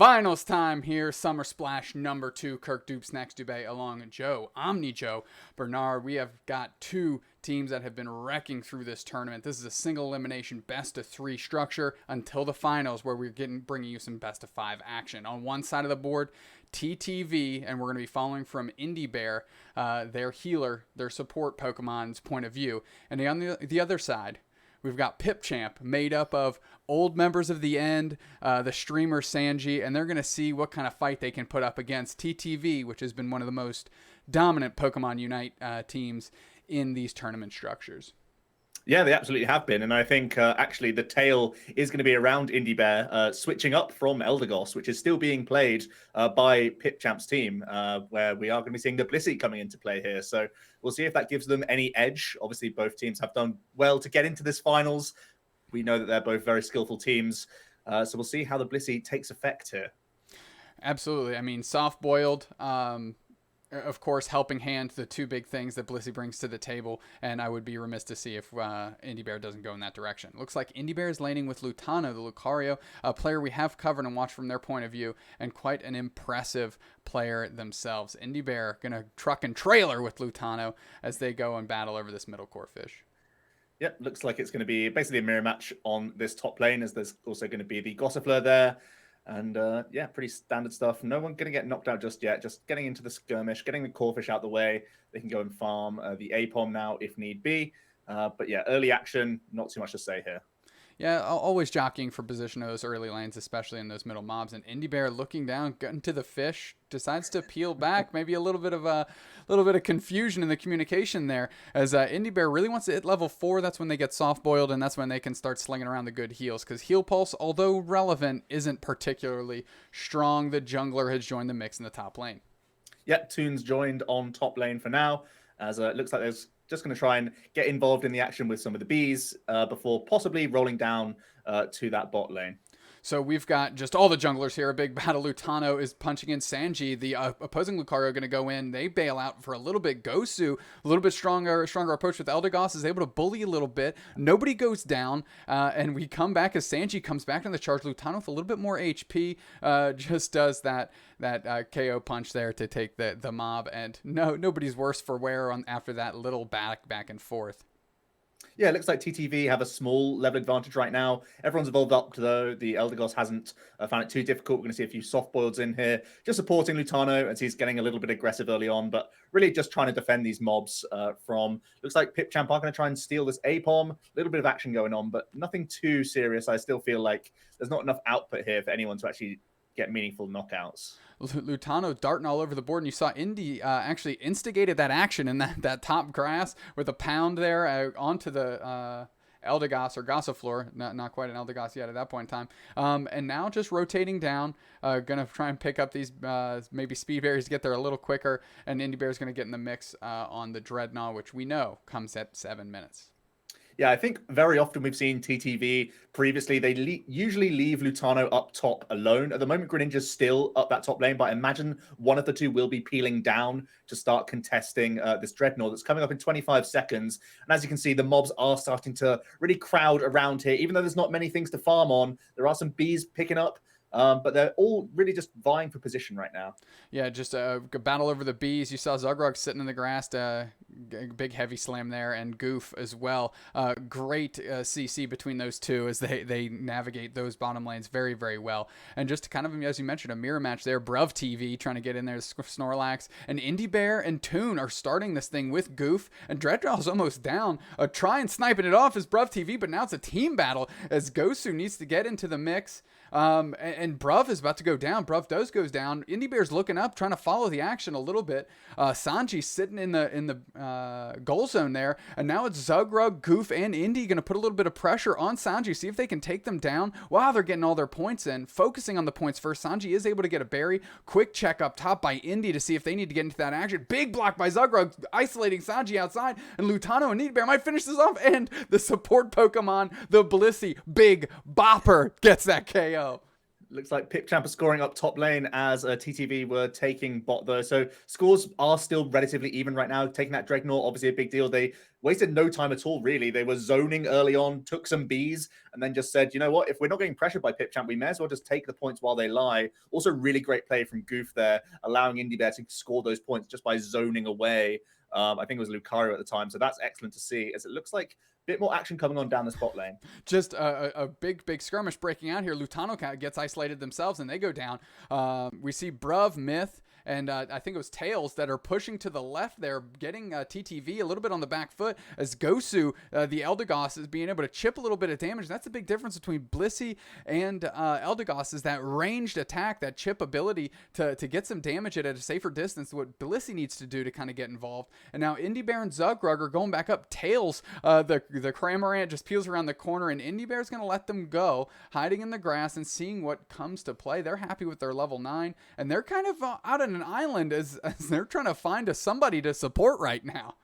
Finals time here. Summersplash number 2. Kirk, doobsnax, Dubé, along Joe, OmniJoe, Bernard. We have got two teams that have been wrecking through this tournament. This is a single elimination best of 3 structure until the finals, where we're bringing you some best of 5 action. On one side of the board, TTV, and we're going to be following from Indiebear, their healer, their support Pokemon's point of view. And on the other side, we've got Pip Champ, made up of old members of the End, the streamer Sanji, and they're going to see what kind of fight they can put up against TTV, which has been one of the most dominant Pokemon Unite teams in these tournament structures. Yeah, they absolutely have been. And I think actually the tail is going to be around Indiebear, switching up from Eldegoss, which is still being played by Pip Champ's team, where we are going to be seeing the Blissey coming into play here. So we'll see if that gives them any edge. Obviously, both teams have done well to get into this finals. We know that they're both very skillful teams. So we'll see how the Blissey takes effect here. Absolutely. I mean, soft-boiled, of course, helping hand, the two big things that Blissey brings to the table, and I would be remiss to see if Indiebear doesn't go in that direction. Looks like Indiebear is landing with Lutano, the Lucario, a player we have covered and watched from their point of view, and quite an impressive player themselves. Indiebear going to truck and trailer with Lutano as they go and battle over this middle core fish. Yep, looks like it's going to be basically a mirror match on this top lane, as there's also going to be the Gossifleur there. And yeah, pretty standard stuff. No one going to get knocked out just yet. Just getting into the skirmish, getting the core fish out the way. They can go and farm the APOM now if need be. But yeah, early action, not too much to say here. Yeah, always jockeying for position of those early lanes, especially in those middle mobs. And Indiebear looking down, getting to the fish, decides to peel back. Maybe a little bit of confusion in the communication there, as Indiebear really wants to hit level 4. That's when they get soft boiled, and that's when they can start slinging around the good heals. Because heal pulse, although relevant, isn't particularly strong. The jungler has joined the mix in the top lane. Yep, Toon's joined on top lane for now, as it looks like there's just going to try and get involved in the action with some of the bees before possibly rolling down to that bot lane. So we've got just all the junglers here. A big battle. Lutano is punching in Sanji. The opposing Lucario going to go in. They bail out for a little bit. Gosu, a little bit stronger approach with Eldegoss, is able to bully a little bit. Nobody goes down. And we come back as Sanji comes back on the charge. Lutano with a little bit more HP just does that KO punch there to take the mob. And nobody's worse for wear after that little back and forth. Yeah, it looks like TTV have a small level advantage right now. Everyone's evolved up, though. The Eldegoss hasn't found it too difficult. We're going to see a few soft boils in here, just supporting Lutano as he's getting a little bit aggressive early on, but really just trying to defend these mobs from... Looks like Pip Champ are going to try and steal this APOM. A little bit of action going on, but nothing too serious. I still feel like there's not enough output here for anyone to actually get meaningful knockouts. Lutano darting all over the board, and you saw Indy actually instigated that action in that top grass with a pound there onto the Eldegoss or Gossifleur. Not quite an Eldegoss yet at that point in time. And now just rotating down, gonna try and pick up these maybe speed berries to get there a little quicker, and Indiebear is gonna get in the mix on the Dreadnought, which we know comes at 7 minutes. Yeah, I think very often we've seen TTV previously, they usually leave Lutano up top alone. At the moment, Greninja's still up that top lane, but I imagine one of the two will be peeling down to start contesting this Dreadnought that's coming up in 25 seconds. And as you can see, the mobs are starting to really crowd around here. Even though there's not many things to farm on, there are some bees picking up. But they're all really just vying for position right now. Yeah, just a battle over the bees. You saw Zugrug sitting in the grass, big heavy slam there, and Goof as well. Great CC between those two as they navigate those bottom lanes very, very well. And just kind of, as you mentioned, a mirror match there. Bruv TV trying to get in there, Snorlax. And Indiebear and Toon are starting this thing with Goof, and Dreadnought's almost down. Try and sniping it off as Bruv TV, but now it's a team battle as Gosu needs to get into the mix. And Bruv is about to go down. Bruv goes down. Indiebear's looking up, trying to follow the action a little bit. Sanji's sitting in the goal zone there, and now it's Zugrug, Goof, and Indy going to put a little bit of pressure on Sanji, see if they can take them down while they're getting all their points in. Focusing on the points first. Sanji is able to get a berry. Quick check up top by Indy to see if they need to get into that action. Big block by Zugrug, isolating Sanji outside, and Lutano and Indiebear might finish this off, and the support Pokemon, the Blissey, Big Bopper, gets that KO. Looks like Pip Champ is scoring up top lane as TTV were taking bot though. So scores are still relatively even right now. Taking that Dreadnought, obviously a big deal. They wasted no time at all, really. They were zoning early on, took some Bs, and then just said, you know what, if we're not getting pressured by Pip Champ, we may as well just take the points while they lie. Also, really great play from Goof there, allowing Indiebear to score those points just by zoning away. I think it was Lucario at the time. So that's excellent to see, as it looks like bit more action coming on down the spot lane. Just a big skirmish breaking out here. Lutano gets isolated themselves and they go down. We see Bruv, Myth, and I think it was Tails that are pushing to the left there, getting TTV a little bit on the back foot as Gosu, the Eldegoss, is being able to chip a little bit of damage. That's the big difference between Blissey and Eldegoss, is that ranged attack, that chip ability to get some damage at a safer distance, what Blissey needs to do to kind of get involved. And now Indiebear and Zugrug are going back up. Tails, the Cramorant just peels around the corner, and Indiebear's going to let them go, hiding in the grass and seeing what comes to play. They're happy with their level 9, and they're kind of out on an island as they're trying to find somebody to support right now.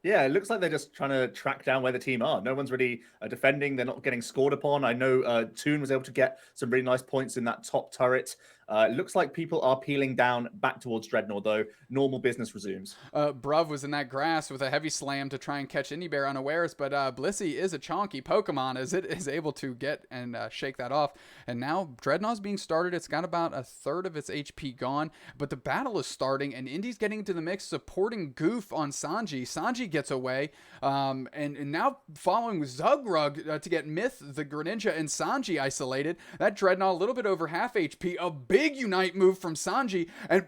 Yeah, it looks like they're just trying to track down where the team are. No one's really defending. They're not getting scored upon. I know Toon was able to get some really nice points in that top turret. It looks like people are peeling down back towards Dreadnought, though. Normal business resumes. Bruv was in that grass with a heavy slam to try and catch Indiebear unawares, but Blissey is a chonky Pokemon as it is able to get and shake that off. And now Dreadnought's being started. It's got about a third of its HP gone, but the battle is starting, and Indie's getting into the mix, supporting Goof on Sanji. Sanji gets away, and now following Zugrug to get Myth, the Greninja, and Sanji isolated. That Dreadnought a little bit over half HP. A big Unite move from Sanji, and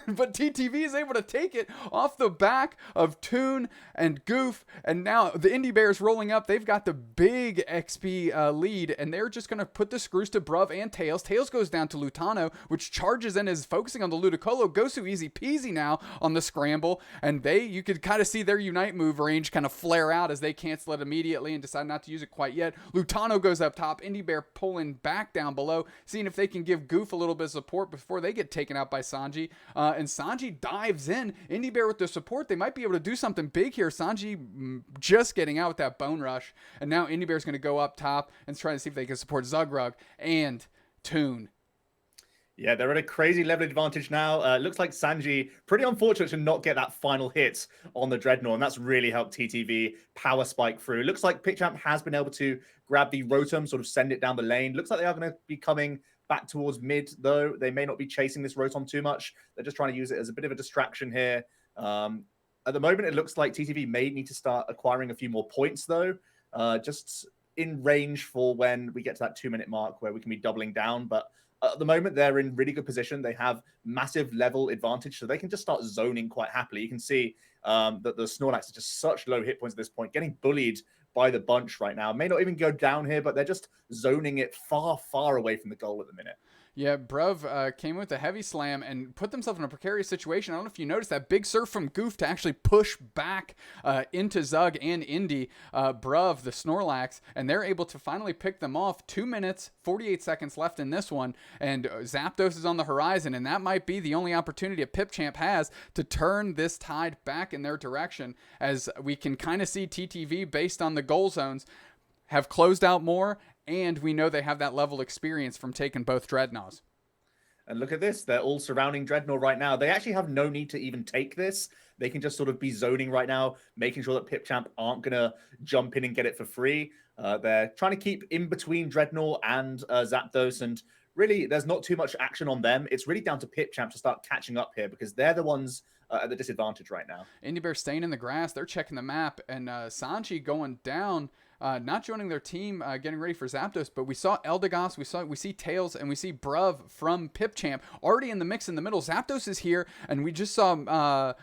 but TTV is able to take it off the back of Toon and Goof, and now the Indie Bears rolling up. They've got the big XP lead, and they're just going to put the screws to Bruv and Tails. Tails goes down to Lutano, which charges and is focusing on the Ludicolo. Gosu easy peasy now on the scramble, and you could kind of see their Unite move range kind of flare out as they cancel it immediately and decide not to use it quite yet. Lutano goes up top, Indie Bear pulling back down below, seeing if they can give Goof a little bit of support before they get taken out by Sanji. And Sanji dives in. Indiebear with the support, they might be able to do something big here. Sanji just getting out with that Bone Rush. And now Indiebear's going to go up top and try to see if they can support Zugrug and Toon. Yeah, they're at a crazy level advantage now. Looks like Sanji, pretty unfortunate to not get that final hit on the Dreadnought, and that's really helped TTV power spike through. Looks like Pipchamp has been able to grab the Rotom, sort of send it down the lane. Looks like they are going to be coming back towards mid, though. They may not be chasing this Rotom too much. They're just trying to use it as a bit of a distraction here. At the moment, it looks like TTV may need to start acquiring a few more points, though, just in range for when we get to that 2-minute mark where we can be doubling down. But at the moment, they're in really good position. They have massive level advantage, so they can just start zoning quite happily. You can see that the Snorlax is just such low hit points at this point, getting bullied by the bunch right now. May not even go down here, but they're just zoning it far, far away from the goal at the minute. Yeah, Bruv came with a heavy slam and put themselves in a precarious situation. I don't know if you noticed that big surf from Goof to actually push back into Zug and Indy, Bruv, the Snorlax, and they're able to finally pick them off. 2 minutes, 48 seconds left in this one, and Zapdos is on the horizon, and that might be the only opportunity a Pipchamp has to turn this tide back in their direction, as we can kind of see TTV, based on the goal zones, have closed out more, and we know they have that level experience from taking both Dreadnoughts. And look at this. They're all surrounding Dreadnought right now. They actually have no need to even take this. They can just sort of be zoning right now, making sure that Pipchamp aren't going to jump in and get it for free. They're trying to keep in between Dreadnought and Zapdos, and really there's not too much action on them. It's really down to Pipchamp to start catching up here, because they're the ones at the disadvantage right now. Indiebear staying in the grass. They're checking the map, and Sanji going down. Not joining their team, getting ready for Zapdos, but we saw Eldegoss, we see Tails, and we see Bruv from Pipchamp already in the mix in the middle. Zapdos is here, and we just saw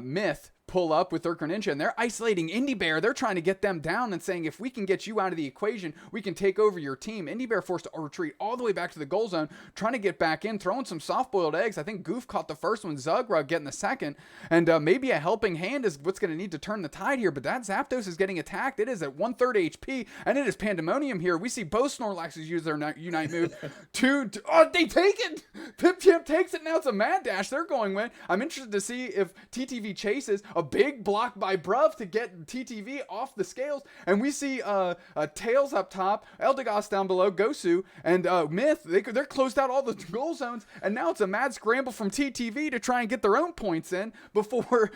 Myth pull up with their Greninja, and they're isolating Indiebear. They're trying to get them down and saying, if we can get you out of the equation, we can take over your team. Indiebear forced to retreat all the way back to the goal zone, trying to get back in, throwing some soft-boiled eggs. I think Goof caught the first one, Zugrug getting the second, and maybe a helping hand is what's going to need to turn the tide here, but that Zapdos is getting attacked. It is at 1/3 HP, and it is pandemonium here. We see both Snorlaxes use their Unite move. They take it! Pipchamp takes it, now it's a mad dash. They're going with. I'm interested to see if TTV chases. A big block by Bruv to get TTV off the scales. And we see Tails up top, Eldegoss down below, Gosu, and Myth. They're closed out all the goal zones. And now it's a mad scramble from TTV to try and get their own points in before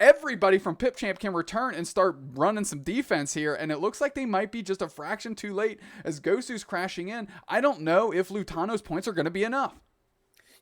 everybody from Pip Champ can return and start running some defense here. And it looks like they might be just a fraction too late as Gosu's crashing in. I don't know if Lutano's points are going to be enough.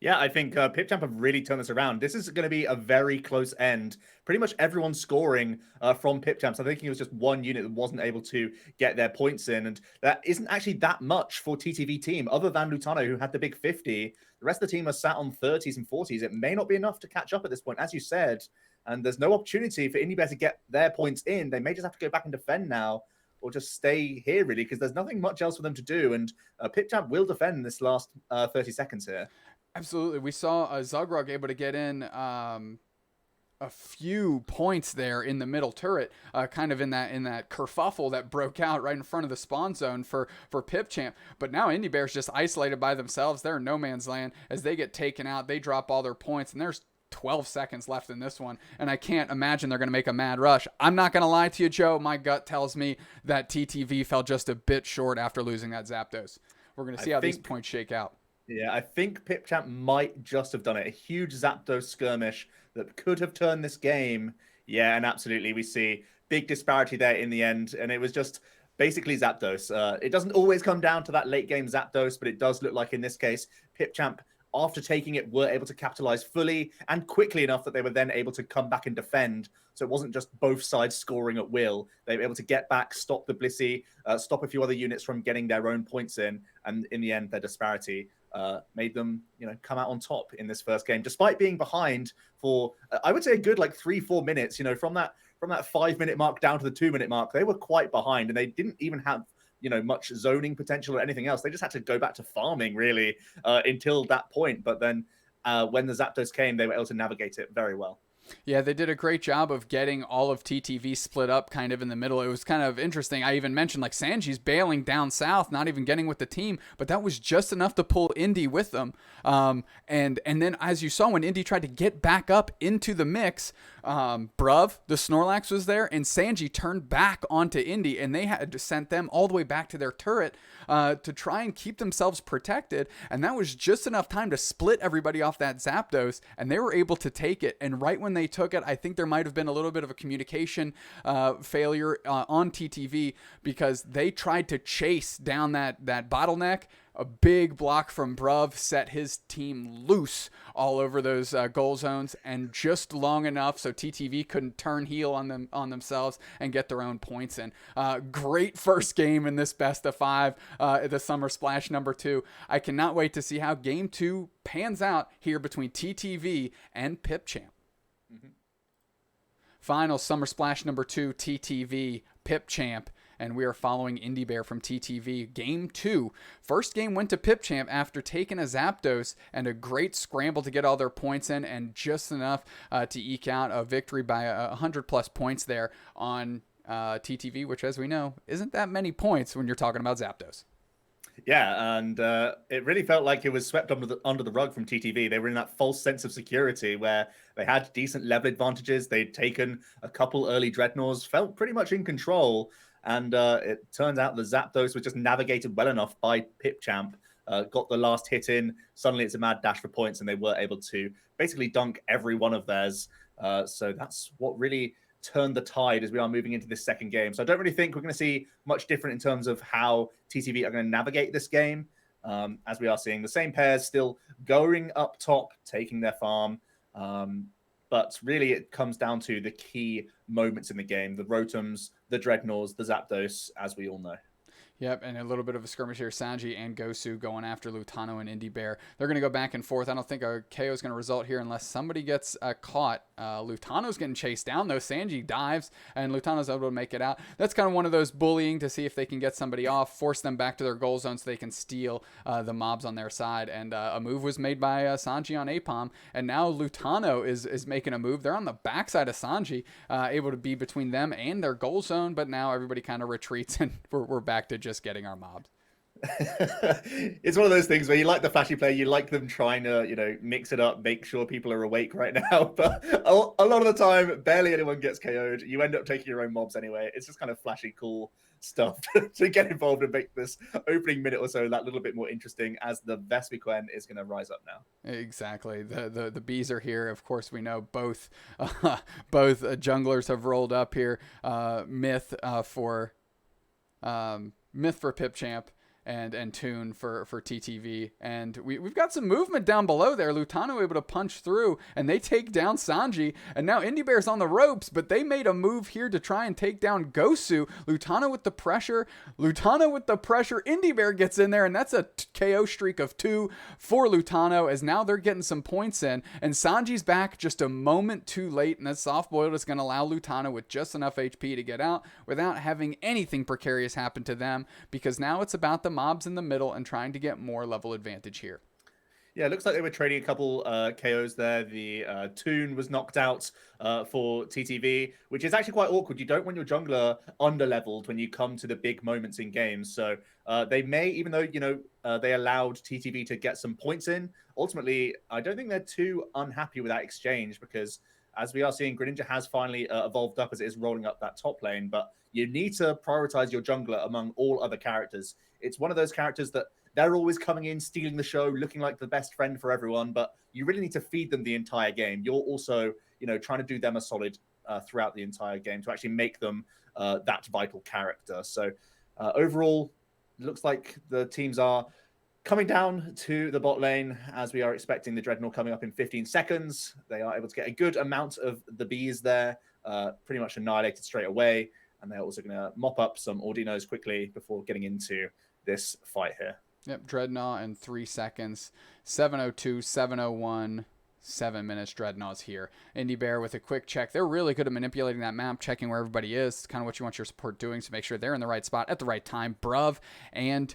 Yeah, I think Pipchamp have really turned this around. This is going to be a very close end. Pretty much everyone scoring from Pipchamps. I think it was just one unit that wasn't able to get their points in. And that isn't actually that much for TTV team, other than Lutano, who had the big 50. The rest of the team are sat on 30s and 40s. It may not be enough to catch up at this point, as you said. And there's no opportunity for Indiebear to get their points in. They may just have to go back and defend now, or just stay here, really, because there's nothing much else for them to do. And Pipchamp will defend this last 30 seconds here. Absolutely. We saw Zugrug able to get in a few points there in the middle turret, kind of in that kerfuffle that broke out right in front of the spawn zone for Pipchamp. But now Indiebear's just isolated by themselves. They're in no man's land. As they get taken out, they drop all their points, and there's 12 seconds left in this one, and I can't imagine they're going to make a mad rush. I'm not going to lie to you, Joe. My gut tells me that TTV fell just a bit short after losing that Zapdos. We're going to see how these points shake out. Yeah, I think Pipchamp might just have done it. A huge Zapdos skirmish that could have turned this game. Yeah, and absolutely, we see big disparity there in the end. And it was just basically Zapdos. It doesn't always come down to that late game Zapdos, but it does look like in this case, Pipchamp, after taking it, were able to capitalize fully and quickly enough that they were then able to come back and defend. So it wasn't just both sides scoring at will. They were able to get back, stop the Blissey, stop a few other units from getting their own points in. And in the end, their disparity made them, come out on top in this first game, despite being behind for, I would say, a good 3-4 minutes. From that 5-minute mark down to the 2-minute mark, they were quite behind, and they didn't even have much zoning potential or anything else. They just had to go back to farming really until that point. But then when the Zapdos came, they were able to navigate it very well. Yeah, they did a great job of getting all of TTV split up kind of in the middle. It was kind of interesting. I even mentioned Sanji's bailing down south, not even getting with the team, but that was just enough to pull Indy with them. And then as you saw, when Indy tried to get back up into the mix, Bruv, the Snorlax was there, and Sanji turned back onto Indy, and they had to send them all the way back to their turret to try and keep themselves protected. And that was just enough time to split everybody off that Zapdos, and they were able to take it. And right when they took it, I think there might have been a little bit of a communication failure on TTV, because they tried to chase down that bottleneck. A big block from Bruv set his team loose all over those goal zones, and just long enough so TTV couldn't turn heel on themselves and get their own points in. Great first game in this best of 5, the Summersplash number 2. I cannot wait to see how game 2 pans out here between TTV and Pipchamp. Mm-hmm. Final Summersplash number 2, TTV, Pipchamp. And we are following Indiebear from TTV. Game 2. First game went to Pipchamp after taking a Zapdos and a great scramble to get all their points in, and just enough to eke out a victory by 100+ points there on TTV, which, as we know, isn't that many points when you're talking about Zapdos. Yeah, and it really felt like it was swept under the rug from TTV. They were in that false sense of security where they had decent level advantages. They'd taken a couple early dreadnoughts, felt pretty much in control. And it turns out the Zapdos was just navigated well enough by Pipchamp, got the last hit in. Suddenly it's a mad dash for points, and they were able to basically dunk every one of theirs. So that's what really turned the tide as we are moving into this second game. So I don't really think we're going to see much different in terms of how TTV are going to navigate this game, as we are seeing the same pairs still going up top, taking their farm. But really, it comes down to the key moments in the game, the Rotoms, the Dreadnoughts, the Zapdos, as we all know. Yep, and a little bit of a skirmish here. Sanji and Gosu going after Lutano and Indiebear. They're going to go back and forth. I don't think a KO is going to result here unless somebody gets caught. Lutano's getting chased down, though. Sanji dives, and Lutano's able to make it out. That's kind of one of those bullying to see if they can get somebody off, force them back to their goal zone so they can steal the mobs on their side. And a move was made by Sanji on Apom, and now Lutano is making a move. They're on the backside of Sanji, able to be between them and their goal zone, but now everybody kind of retreats, and we're back to just getting our mobs. It's one of those things where you like the flashy player, you like them trying to, mix it up, make sure people are awake right now. But a lot of the time, barely anyone gets KO'd. You end up taking your own mobs anyway. It's just kind of flashy, cool stuff to get involved and make this opening minute or so that little bit more interesting, as the Vespiquen is going to rise up now. Exactly. The bees are here. Of course, we know both junglers have rolled up here. Myth for Pip Champ and Toon for TTV. And we've got some movement down below there. Lutano able to punch through, and they take down Sanji. And now Indiebear's on the ropes, but they made a move here to try and take down Gosu. Lutano with the pressure. Indiebear gets in there, and that's a KO streak of 2 for Lutano, as now they're getting some points in. And Sanji's back just a moment too late, and that soft boiled is going to allow Lutano with just enough HP to get out without having anything precarious happen to them, because now it's about the mobs in the middle and trying to get more level advantage here. Yeah, it looks like they were trading a couple KOs there. The Toon was knocked out for TTV, which is actually quite awkward. You don't want your jungler under-leveled when you come to the big moments in games. So they may, even though, they allowed TTV to get some points in, ultimately, I don't think they're too unhappy with that exchange, because as we are seeing, Greninja has finally evolved up as it is rolling up that top lane, but you need to prioritize your jungler among all other characters. It's one of those characters that they're always coming in, stealing the show, looking like the best friend for everyone, but you really need to feed them the entire game. You're also, trying to do them a solid throughout the entire game to actually make them that vital character. So overall, it looks like the teams are coming down to the bot lane, as we are expecting the Dreadnought coming up in 15 seconds. They are able to get a good amount of the bees there, pretty much annihilated straight away. And they're also going to mop up some Audinos quickly before getting into this fight here. Yep, Dreadnought in 3 seconds. 7:02, 7:01, 7 minutes. Dreadnought's here. Indiebear with a quick check. They're really good at manipulating that map, checking where everybody is. It's kind of what you want your support doing, to make sure they're in the right spot at the right time. Bruv and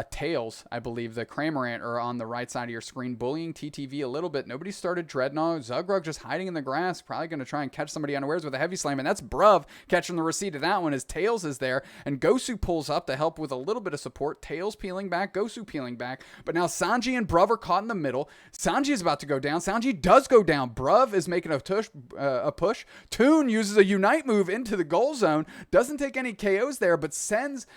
Tails, I believe, the Cramorant, are on the right side of your screen, bullying TTV a little bit. Nobody started Dreadnought. Zugrug just hiding in the grass, probably going to try and catch somebody unawares with a heavy slam, and that's Bruv catching the receipt of that one as Tails is there, and Gosu pulls up to help with a little bit of support. Tails peeling back, Gosu peeling back, but now Sanji and Bruv are caught in the middle. Sanji is about to go down. Sanji does go down. Bruv is making a push. Toon uses a Unite move into the goal zone, doesn't take any KOs there, but sends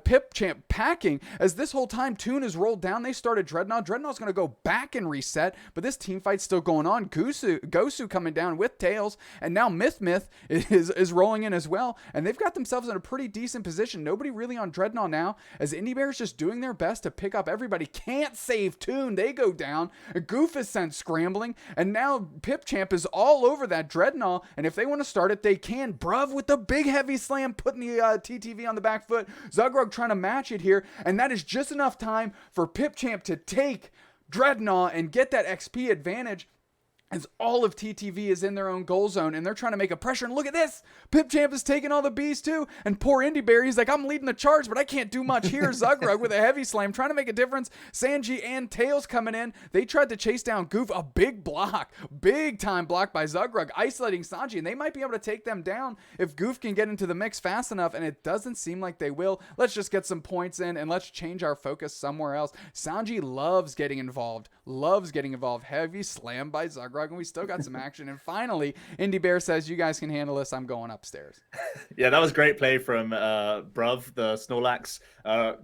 Pip Champ packing. As this whole time Toon is rolled down, they started Dreadnought. Dreadnought's going to go back and reset, but this team fight's still going on. Gosu coming down with Tails, and now Myth is rolling in as well, and they've got themselves in a pretty decent position. Nobody really on Dreadnought now, as Indiebear's just doing their best to pick up everybody. Can't save Toon. They go down. Goof is sent scrambling, and now Pip Champ is all over that Dreadnought, and if they want to start it, they can. Bruv with the big heavy slam, putting the TTV on the back foot. Zugrug trying to match it here, and that is just enough time for Pip Champ to take Dreadnought and get that XP advantage, as all of TTV is in their own goal zone, and they're trying to make a pressure. And look at this. Pip Champ is taking all the bees too, and poor Indiebear, he's like, I'm leading the charge, but I can't do much here. Zugrug with a heavy slam, trying to make a difference. Sanji and Tails coming in. They tried to chase down Goof. A big block. Big time block by Zugrug, isolating Sanji, and they might be able to take them down if Goof can get into the mix fast enough, and it doesn't seem like they will. Let's just get some points in, and let's change our focus somewhere else. Sanji loves getting involved. Heavy slam by Zugrug, and we still got some action. And finally, Indiebear says, you guys can handle this. I'm going upstairs. Yeah, that was great play from Bruv, the Snorlax,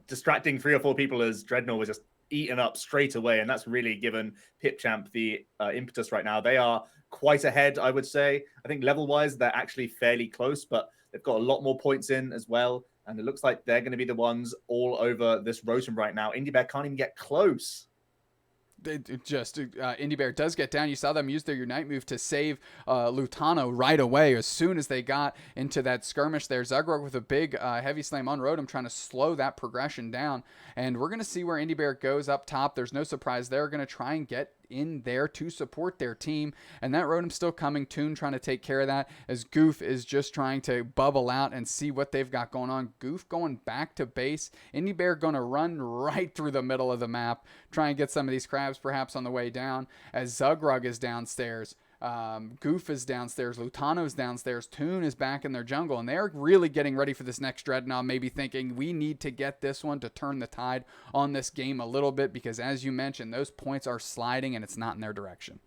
distracting 3 or 4 people as Dreadnought was just eaten up straight away. And that's really given Pipchamp the impetus right now. They are quite ahead, I would say. I think level-wise, they're actually fairly close, but they've got a lot more points in as well. And it looks like they're going to be the ones all over this Rotom right now. Indiebear can't even get close. Indiebear does get down. You saw them use their Unite move to save Lutano right away as soon as they got into that skirmish there. Zugrug with a big heavy slam on Rotom, trying to slow that progression down. And we're going to see where Indiebear goes up top. There's no surprise. They're going to try and get in there to support their team, and that Rotom's still coming. Toon trying to take care of that, as Goof is just trying to bubble out and see what they've got going on. Goof going back to base. Indiebear going to run right through the middle of the map, try and get some of these crabs perhaps on the way down, as Zugrug is downstairs. Goof is downstairs. Lutano's downstairs. Toon is back in their jungle. And they're really getting ready for this next Dreadnought, maybe thinking we need to get this one to turn the tide on this game a little bit because, as you mentioned, those points are sliding and it's not in their direction.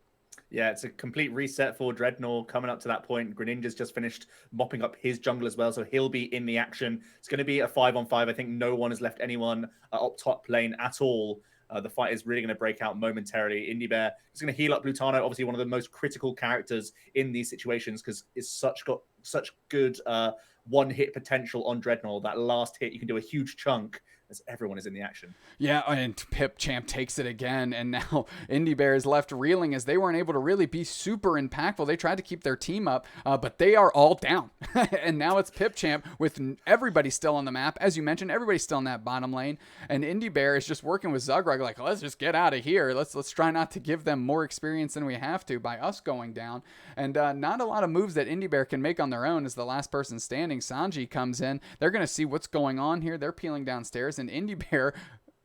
Yeah, it's a complete reset for Dreadnought coming up to that point. Greninja's just finished mopping up his jungle as well, so he'll be in the action. It's going to be a 5-on-5. I think no one has left anyone up top lane at all. The fight is really going to break out momentarily. Indiebear is going to heal up Lutano, obviously one of the most critical characters in these situations because it's got such good one-hit potential on Dreadnought. That last hit, you can do a huge chunk as everyone is in the action. Yeah, and Pip Champ takes it again, and now Indiebear is left reeling as they weren't able to really be super impactful. They tried to keep their team up, but they are all down. And now it's Pip Champ with everybody still on the map. As you mentioned, everybody's still in that bottom lane, and Indiebear is just working with Zugrug like, let's just get out of here. Let's try not to give them more experience than we have to by us going down. And not a lot of moves that Indiebear can make on their own as the last person standing. Sanji comes in. They're going to see what's going on here. They're peeling downstairs. And Indiebear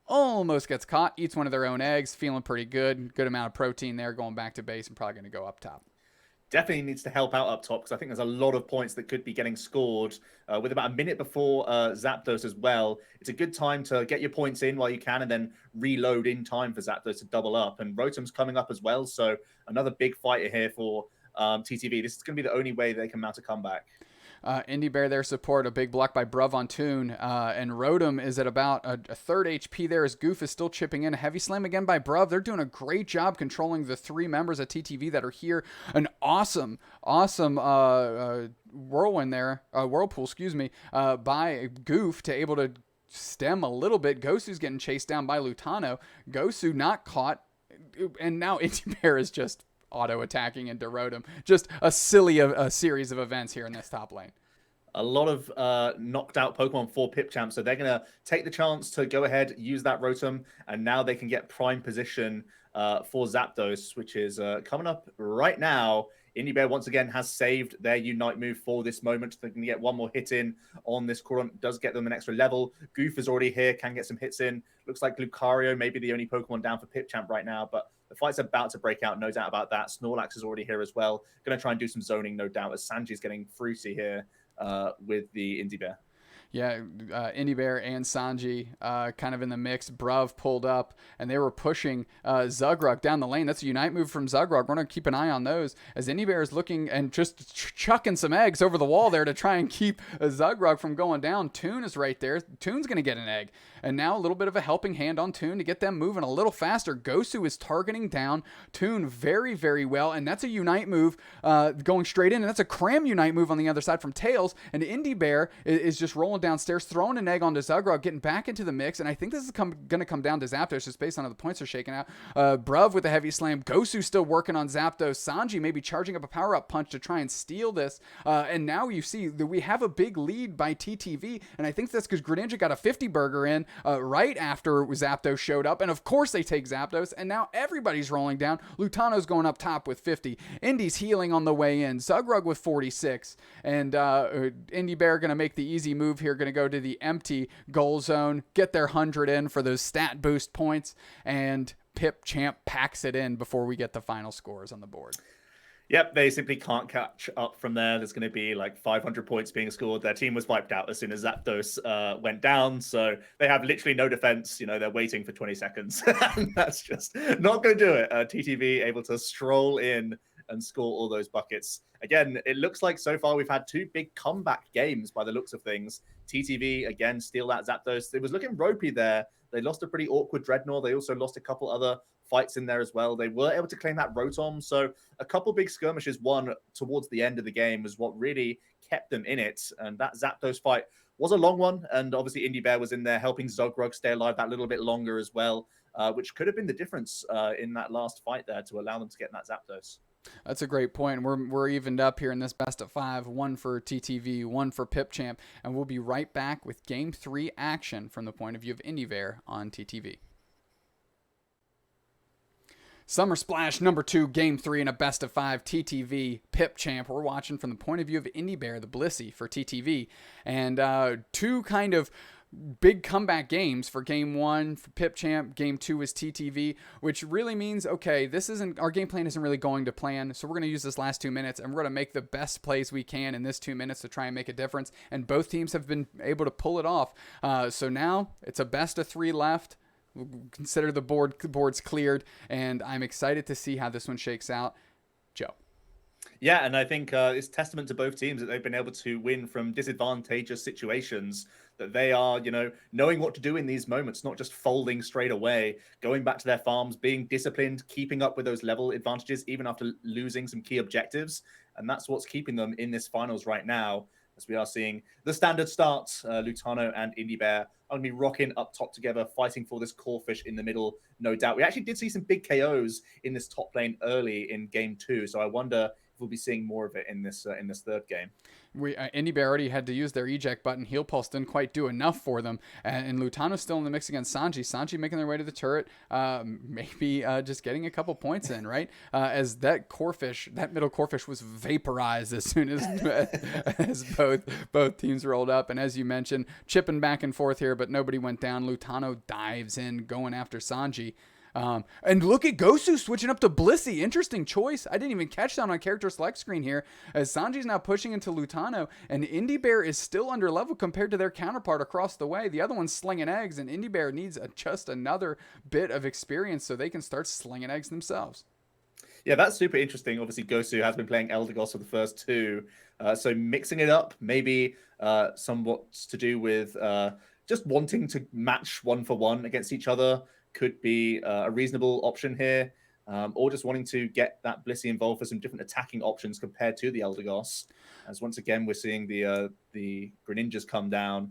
almost gets caught, eats one of their own eggs, feeling pretty good. Good amount of protein there, going back to base and probably going to go up top. Definitely needs to help out up top because I think there's a lot of points that could be getting scored with about a minute before Zapdos as well. It's a good time to get your points in while you can and then reload in time for Zapdos to double up. And Rotom's coming up as well, so another big fighter here for TTV. This is going to be the only way they can mount a comeback. Indiebear their support, a big block by Bruv on Toon, and Rotom is at about a third HP there as Goof is still chipping in. A heavy slam again by Bruv. They're doing a great job controlling the three members of TTV that are here. An awesome whirlwind there, whirlpool, by Goof to able to stem a little bit. Gosu's getting chased down by Lutano. Gosu not caught, and now Indiebear is just auto-attacking into Rotom. Just a silly series of events here in this top lane. A lot of knocked out Pokemon for Pipchamps, so they're going to take the chance to go ahead, use that Rotom, and now they can get prime position for Zapdos, which is coming up right now. Indiebear once again has saved their Unite move for this moment. They can get one more hit in on this Coron. Does get them an extra level. Goof is already here, can get some hits in. Looks like Lucario may be the only Pokemon down for Pipchamp right now, but the fight's about to break out, no doubt about that. Snorlax is already here as well. Going to try and do some zoning, no doubt, as Sanji's getting fruity here with the Indiebear. Yeah, Indiebear and Sanji kind of in the mix. Bruv pulled up, and they were pushing Zugrug down the lane. That's a Unite move from Zugrug. We're going to keep an eye on those as Indiebear is looking and just chucking some eggs over the wall there to try and keep Zugrug from going down. Toon is right there. Toon's going to get an egg. And now a little bit of a helping hand on Toon to get them moving a little faster. Gosu is targeting down Toon very, very well, and that's a Unite move going straight in, and that's a Cram Unite move on the other side from Tails, and Indiebear is just rolling downstairs, throwing an egg onto Zugrug, getting back into the mix, and I think this is going to come down to Zapdos just based on how the points are shaking out. Bruv with a heavy slam. Gosu still working on Zapdos. Sanji maybe charging up a power-up punch to try and steal this, and now you see that we have a big lead by TTV, and I think that's because Greninja got a 50 burger in right after Zapdos showed up, and of course they take Zapdos, and now everybody's rolling down. Lutano's going up top with 50. Indy's healing on the way in. Zugrug with 46, and Indiebear going to make the easy move here, going to go to the empty goal zone, get their 100 in for those stat boost points, and Pip Champ packs it in before we get the final scores on the board. Yep, they simply can't catch up from there. There's going to be like 500 points being scored. Their team was wiped out as soon as Zapdos went down, so they have literally no defense. You know, they're waiting for 20 seconds. And that's just not going to do it. TTV able to stroll in and score all those buckets. Again, it looks like so far we've had two big comeback games by the looks of things. TTV, again, steal that Zapdos. It was looking ropey there. They lost a pretty awkward Dreadnought. They also lost a couple other fights in there as well. They were able to claim that Rotom. So a couple big skirmishes won towards the end of the game was what really kept them in it. And that Zapdos fight was a long one. And obviously Indiebear was in there helping Zugrug stay alive that little bit longer as well, which could have been the difference in that last fight there to allow them to get that Zapdos. That's a great point. We're evened up here in this best of 5, one for TTV, one for Pipchamp, and we'll be right back with Game 3 action from the point of view of Indiebear on TTV. Summersplash number 2, Game 3 in a best of 5, TTV, Pipchamp. We're watching from the point of view of Indiebear, the Blissey for TTV, and two kind of big comeback games for game 1 for Pip Champ, game 2 is TTV, which really means, okay, our game plan isn't really going to plan, so we're going to use this last 2 minutes and we're going to make the best plays we can in this 2 minutes to try and make a difference, and both teams have been able to pull it off. So now it's a best of 3 left. We'll consider the board's cleared, and I'm excited to see how this one shakes out. Joe. Yeah, and I think it's testament to both teams that they've been able to win from disadvantageous situations, that they are, knowing what to do in these moments, not just folding straight away, going back to their farms, being disciplined, keeping up with those level advantages, even after losing some key objectives. And that's what's keeping them in this finals right now, as we are seeing the standard starts. Lutano and Indiebear are going to be rocking up top together, fighting for this core fish in the middle, no doubt. We actually did see some big KOs in this top lane early in game 2, so I wonder we'll be seeing more of it in this third game. Indiebear already had to use their eject button. Heal Pulse didn't quite do enough for them, and Lutano's still in the mix against Sanji. Sanji making their way to the turret, maybe just getting a couple points in, right? As that middle core fish was vaporized as soon as both teams rolled up. And as you mentioned, chipping back and forth here, but nobody went down. Lutano dives in, going after Sanji. And look at Gosu switching up to Blissey. Interesting choice. I didn't even catch that on character select screen here, as Sanji's now pushing into Lutano, and Indiebear is still under level compared to their counterpart across the way. The other one's slinging eggs, and Indiebear needs just another bit of experience so they can start slinging eggs themselves. Yeah, that's super interesting. Obviously, Gosu has been playing Eldegoss for the first 2, so mixing it up, maybe somewhat to do with just wanting to match 1-for-1 against each other, could be a reasonable option here, or just wanting to get that Blissey involved for some different attacking options compared to the Eldegoss. As once again, we're seeing the Greninjas come down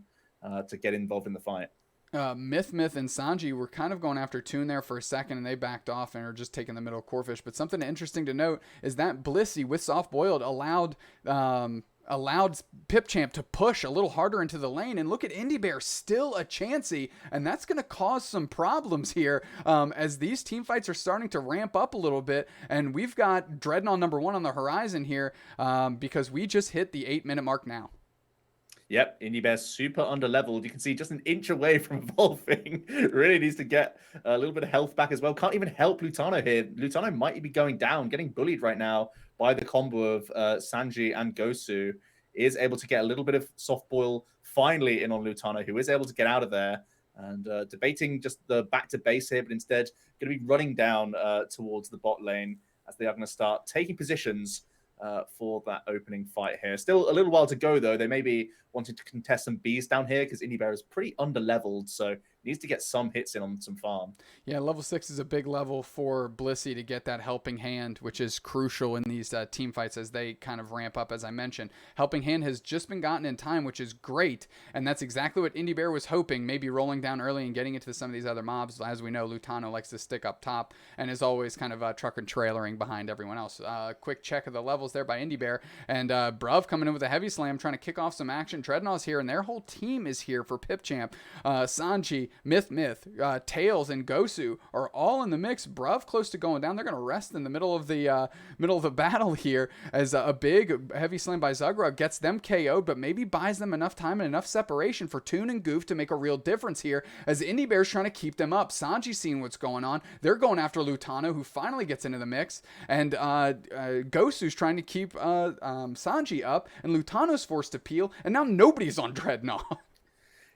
to get involved in the fight. Myth and Sanji were kind of going after Toon there for a second, and they backed off and are just taking the middle core fish. But something interesting to note is that Blissey with soft boiled allowed Pip Champ to push a little harder into the lane, and look at Indiebear, still a chansey, and that's going to cause some problems here as these team fights are starting to ramp up a little bit, and we've got Dreadnought number 1 on the horizon here because we just hit the 8-minute mark now. Yep, Indiebear's super underleveled. You can see just an inch away from evolving. Really needs to get a little bit of health back as well. Can't even help Lutano here. Lutano might be going down, getting bullied right now by the combo of Sanji and Gosu. Is able to get a little bit of soft boil finally in on Lutano, who is able to get out of there. And debating just the back to base here, but instead going to be running down towards the bot lane as they are going to start taking positions for that opening fight here. Still a little while to go, though. They may be wanting to contest some bees down here because Indiebear is pretty underleveled, so needs to get some hits in on some farm. Yeah, level 6 is a big level for Blissey to get that helping hand, which is crucial in these team fights as they kind of ramp up, as I mentioned. Helping hand has just been gotten in time, which is great, and that's exactly what Indiebear was hoping, maybe rolling down early and getting into some of these other mobs. As we know, Lutano likes to stick up top and is always kind of truck and trailering behind everyone else. Quick check of the levels there by Indiebear, and Bruv coming in with a heavy slam, trying to kick off some action. Dreadnought's here, and their whole team is here for Pip Champ. Sanji, Myth, Tails, and Gosu are all in the mix. Bruv close to going down. They're going to rest in the middle of the battle here as a big heavy slam by Zugrug gets them KO'd, but maybe buys them enough time and enough separation for Toon and Goof to make a real difference here as Indiebear's trying to keep them up. Sanji's seeing what's going on. They're going after Lutano, who finally gets into the mix, and Gosu's trying to keep Sanji up, and Lutano's forced to peel, and now nobody's on Dreadnought.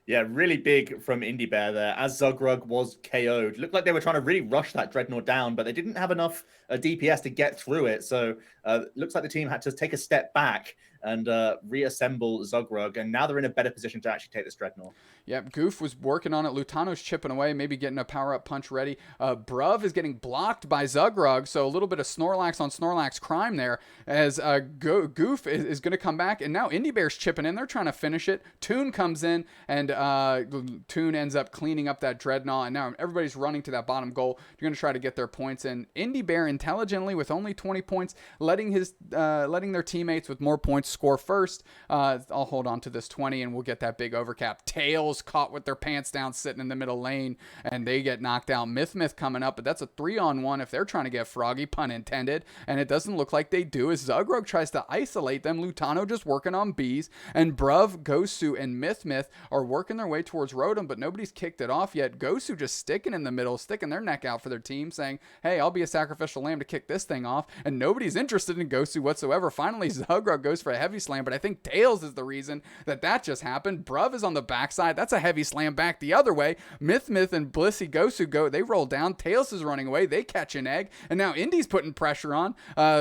Yeah, really big from Indiebear there, as Zugrug was KO'd. Looked like they were trying to really rush that Dreadnought down, but they didn't have enough DPS to get through it. So looks like the team had to take a step back and reassemble Zugrug, and now they're in a better position to actually take this Dreadnought. Yep, Goof was working on it. Lutano's chipping away, maybe getting a power-up punch ready. Bruv is getting blocked by Zugrug, so a little bit of Snorlax on Snorlax crime there as Goof is going to come back, and now Indiebear's chipping in. They're trying to finish it. Toon comes in, and Toon ends up cleaning up that Dreadnought, and now everybody's running to that bottom goal. They're going to try to get their points in. Indiebear intelligently, with only 20 points, letting their teammates with more points score first, I'll hold on to this 20 and we'll get that big overcap. Tails caught with their pants down sitting in the middle lane, and they get knocked out. Myth coming up, but that's a 3-on-1 if they're trying to get froggy, pun intended, and it doesn't look like they do as Zugrug tries to isolate them. Lutano just working on bees, and Bruv, Gosu, and Myth are working their way towards Rotom, but nobody's kicked it off yet. Gosu just sticking in the middle, sticking their neck out for their team, saying, hey, I'll be a sacrificial lamb to kick this thing off, and nobody's interested in Gosu whatsoever. Finally, Zugrug goes for a heavy slam, but I think Tails is the reason that just happened. Bruv is on the backside. That's a heavy slam back the other way. Myth and Blissey Gosu they roll down. Tails is running away. They catch an egg, and now Indy's putting pressure on,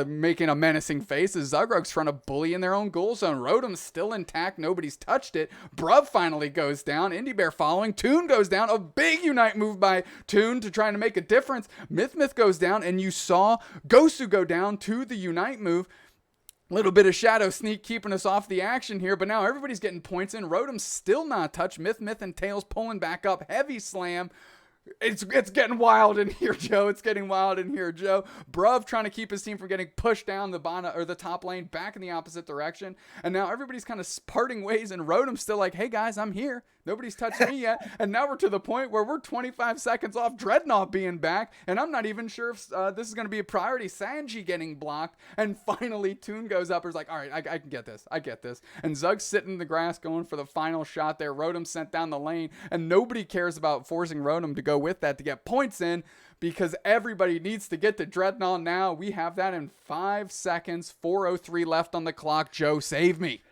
making a menacing face as Zugrug's trying to bully in their own goal zone. Rotom's still intact. Nobody's touched it. Bruv finally goes down. Indiebear following. Toon goes down. A big Unite move by Toon to try to make a difference. Myth goes down, and you saw Gosu go down to the Unite move. Little bit of shadow sneak keeping us off the action here, but now everybody's getting points in. Rotom's still not touched. Myth and Tails pulling back up. Heavy slam. It's getting wild in here, Joe. It's getting wild in here, Joe. Bruv trying to keep his team from getting pushed down the top lane back in the opposite direction. And now everybody's kind of parting ways, and Rotom's still like, hey guys, I'm here. Nobody's touched me yet. And now we're to the point where we're 25 seconds off Dreadnought being back, and I'm not even sure if this is going to be a priority. Sanji getting blocked, and finally Toon goes up. He's like, all right, I can get this. I get this. And Zug's sitting in the grass going for the final shot there. Rotom sent down the lane, and nobody cares about forcing Rotom to go with that to get points in, because everybody needs to get to Dreadnought now. We have that in 5 seconds, 4:03 left on the clock. Joe, save me.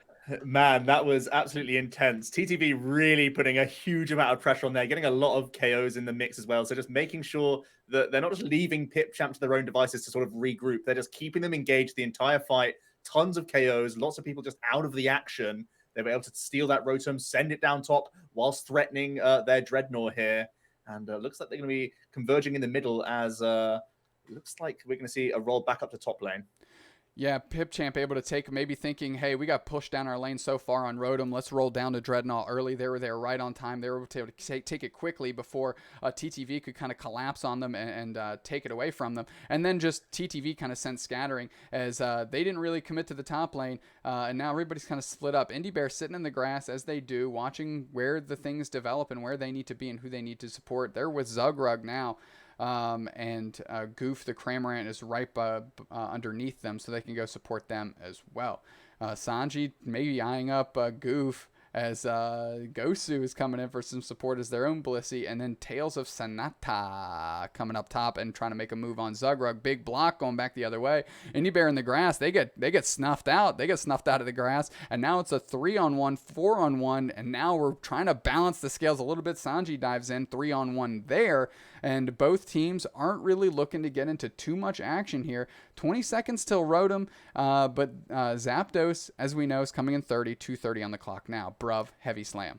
Man, that was absolutely intense. TTV really putting a huge amount of pressure on there, getting a lot of KOs in the mix as well. So just making sure that they're not just leaving Pip Champ to their own devices to sort of regroup. They're just keeping them engaged the entire fight. Tons of KOs, lots of people just out of the action. They were able to steal that Rotom, send it down top whilst threatening their Dreadnought here. And looks like they're going to be converging in the middle as looks like we're going to see a roll back up to top lane. Yeah, Pip Champ able to take, maybe thinking, hey, we got pushed down our lane so far on Rotom. Let's roll down to Dreadnought early. They were there right on time. They were able to take it quickly before TTV could kind of collapse on them and take it away from them. And then just TTV kind of sent scattering as they didn't really commit to the top lane. And now everybody's kind of split up. Indiebear sitting in the grass as they do, watching where the things develop and where they need to be and who they need to support. They're with Zugrug now. And Goof the Cramorant is right underneath them, so they can go support them as well. Sanji maybe eyeing up Goof as Gosu is coming in for some support as their own Blissey, and then Tales of Sanata coming up top and trying to make a move on Zugrug. Big block going back the other way. Indiebear in the grass, they get snuffed out. They get snuffed out of the grass, and now it's a 3-on-1, 4-on-1, and now we're trying to balance the scales a little bit. Sanji dives in, 3-on-1 there, and both teams aren't really looking to get into too much action here. 20 seconds till Rotom, but Zapdos, as we know, is coming in 30, 2:30 on the clock now. Bruv, heavy slam.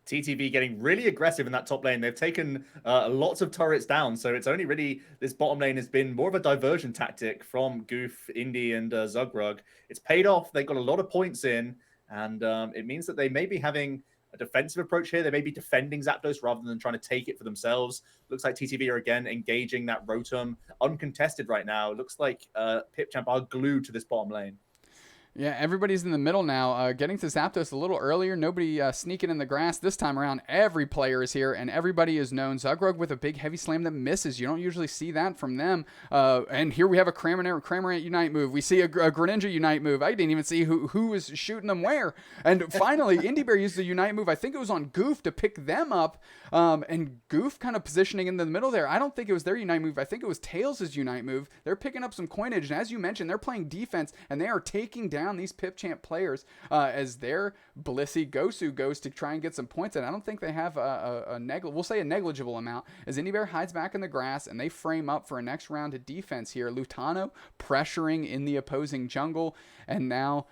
TTV getting really aggressive in that top lane. They've taken lots of turrets down, so it's only really this bottom lane has been more of a diversion tactic from Goof, Indy, and Zugrug. It's paid off. They got a lot of points in, and it means that they may be having a defensive approach here. They may be defending Zapdos rather than trying to take it for themselves. Looks like TTV are again engaging that Rotom uncontested right now. Looks like Pipchamp are glued to this bottom lane. Yeah, everybody's in the middle now. Getting to Zapdos a little earlier. Nobody sneaking in the grass this time around. Every player is here, and everybody is known. Zugrug with a big heavy slam that misses. You don't usually see that from them. And here we have a Cramorant Unite move. We see a Greninja Unite move. I didn't even see who was shooting them where. And finally, Indiebear used the Unite move. I think it was on Goof to pick them up. And Goof kind of positioning in the middle there. I don't think it was their Unite move. I think it was Tails' Unite move. They're picking up some coinage. And as you mentioned, they're playing defense, and they are taking down these Pipchamp players as their Blissey Gosu goes to try and get some points. And I don't think they have a negligible amount as Indiebear hides back in the grass, and they frame up for a next round of defense here. Lutano pressuring in the opposing jungle, and now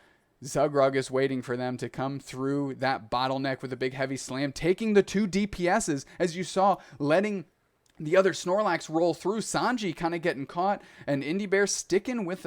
Zugrug is waiting for them to come through that bottleneck with a big heavy slam, taking the 2 DPSs, as you saw, letting the other Snorlax roll through. Sanji kind of getting caught, and Indiebear sticking with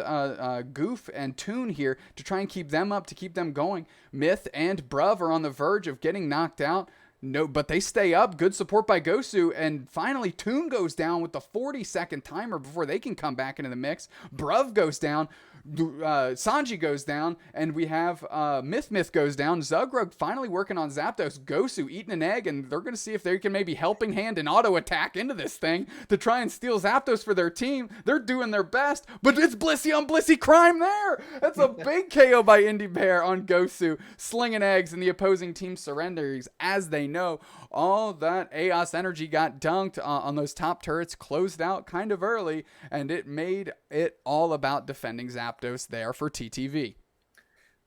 Goof and Toon here to try and keep them up, to keep them going. Myth and Bruv are on the verge of getting knocked out. No, but they stay up. Good support by Gosu, and finally Toon goes down with the 40-second timer before they can come back into the mix. Bruv goes down. Sanji goes down, and we have Myth goes down. Zugrug finally working on Zapdos. Gosu eating an egg, and they're going to see if they can maybe helping hand and auto attack into this thing to try and steal Zapdos for their team. They're doing their best, but it's Blissey on Blissey crime there. That's a big KO by Indiebear on Gosu, slinging eggs, and the opposing team surrenders as they know all that Aos energy got dunked on those top turrets, closed out kind of early, and it made it all about defending Zapdos there for TTV.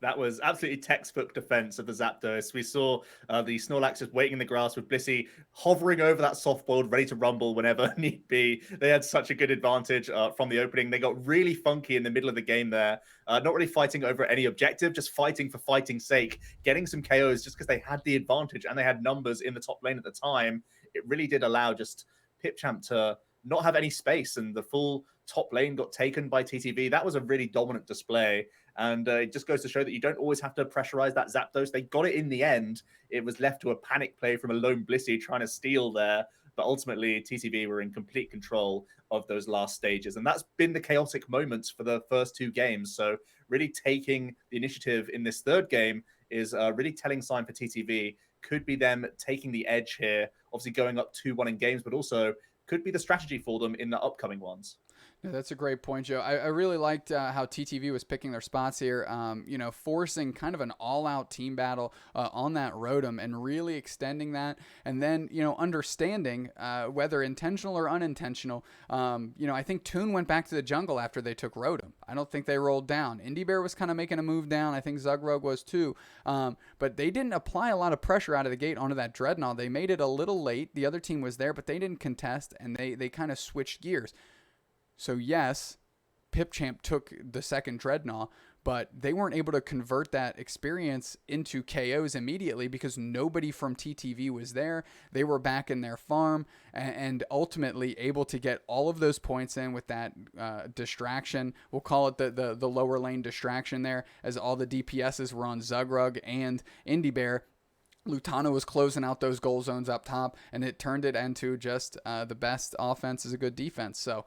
That was absolutely textbook defense of the Zapdos. We saw the Snorlax just waiting in the grass with Blissey hovering over that softboard, ready to rumble whenever need be. They had such a good advantage from the opening. They got really funky in the middle of the game there. Not really fighting over any objective, just fighting for fighting's sake, getting some KOs just because they had the advantage and they had numbers in the top lane at the time. It really did allow just Pip Champ to not have any space, and the full top lane got taken by TTV. That was a really dominant display. And it just goes to show that you don't always have to pressurize that Zapdos. They got it in the end. It was left to a panic play from a lone Blissey trying to steal there. But ultimately, TTV were in complete control of those last stages. And that's been the chaotic moments for the first two games. So really taking the initiative in this third game is a really telling sign for TTV. Could be them taking the edge here, obviously going up 2-1 in games, but also could be the strategy for them in the upcoming ones. Yeah, that's a great point, Joe. I really liked how TTV was picking their spots here, forcing kind of an all-out team battle on that Rotom and really extending that. And then, understanding whether intentional or unintentional. I think Toon went back to the jungle after they took Rotom. I don't think they rolled down. Indiebear was kind of making a move down. I think Zugrug was too. But they didn't apply a lot of pressure out of the gate onto that Dreadnought. They made it a little late. The other team was there, but they didn't contest, and they kind of switched gears. So yes, Pip Champ took the second Dreadnought, but they weren't able to convert that experience into KOs immediately because nobody from TTV was there. They were back in their farm and ultimately able to get all of those points in with that distraction. We'll call it the lower lane distraction there, as all the DPSs were on Zugrug and Indiebear. Lutano was closing out those goal zones up top, and it turned it into just the best offense is a good defense. So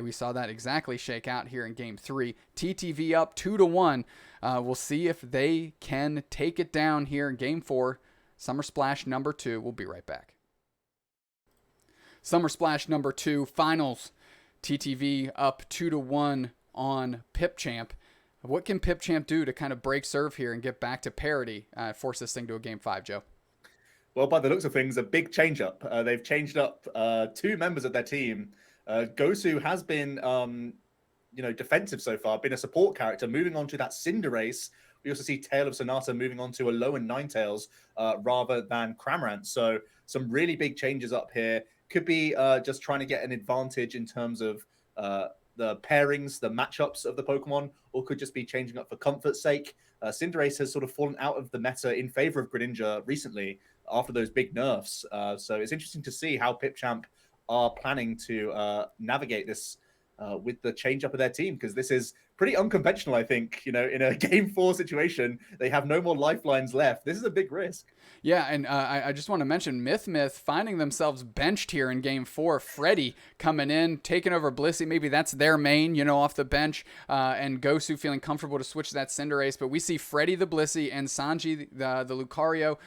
we saw that exactly shake out here in Game 3. TTV up 2-1. We'll see if they can take it down here in Game 4. Summersplash number 2. We'll be right back. Summersplash number 2, finals. TTV up 2-1 on Pip Champ. What can Pip Champ do to kind of break serve here and get back to parity, force this thing to a Game 5, Joe? Well, by the looks of things, a big change-up. They've changed up two members of their team. Gosu has been, defensive so far, been a support character, moving on to that Cinderace. We also see Tail of Sonata moving on to a low and Ninetales rather than Cramorant. So some really big changes up here. Could be just trying to get an advantage in terms of the pairings, the matchups of the Pokemon, or could just be changing up for comfort's sake. Cinderace has sort of fallen out of the meta in favor of Greninja recently after those big nerfs. So it's interesting to see how Pipchamp are planning to navigate this with the change up of their team, because this is pretty unconventional, I think. In a Game 4 situation, they have no more lifelines left. This is a big risk. Yeah, and I just want to mention Myth finding themselves benched here in Game 4. Freddy coming in, taking over Blissey. Maybe that's their main, off the bench. And Gosu feeling comfortable to switch that Cinderace. But we see Freddy the Blissey and Sanji the Lucario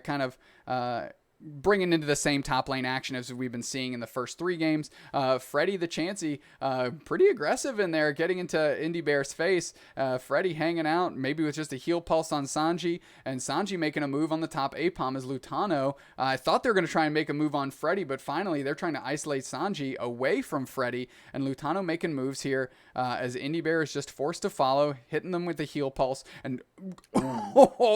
kind of bringing into the same top lane action as we've been seeing in the first 3 games. Freddy the Chansey, pretty aggressive in there, getting into Indiebear's face. Freddy hanging out, maybe with just a heal pulse on Sanji, and Sanji making a move on the top APOM as Lutano. I thought they were going to try and make a move on Freddy, but finally they're trying to isolate Sanji away from Freddy, and Lutano making moves here as Indiebear is just forced to follow, hitting them with the heal pulse, and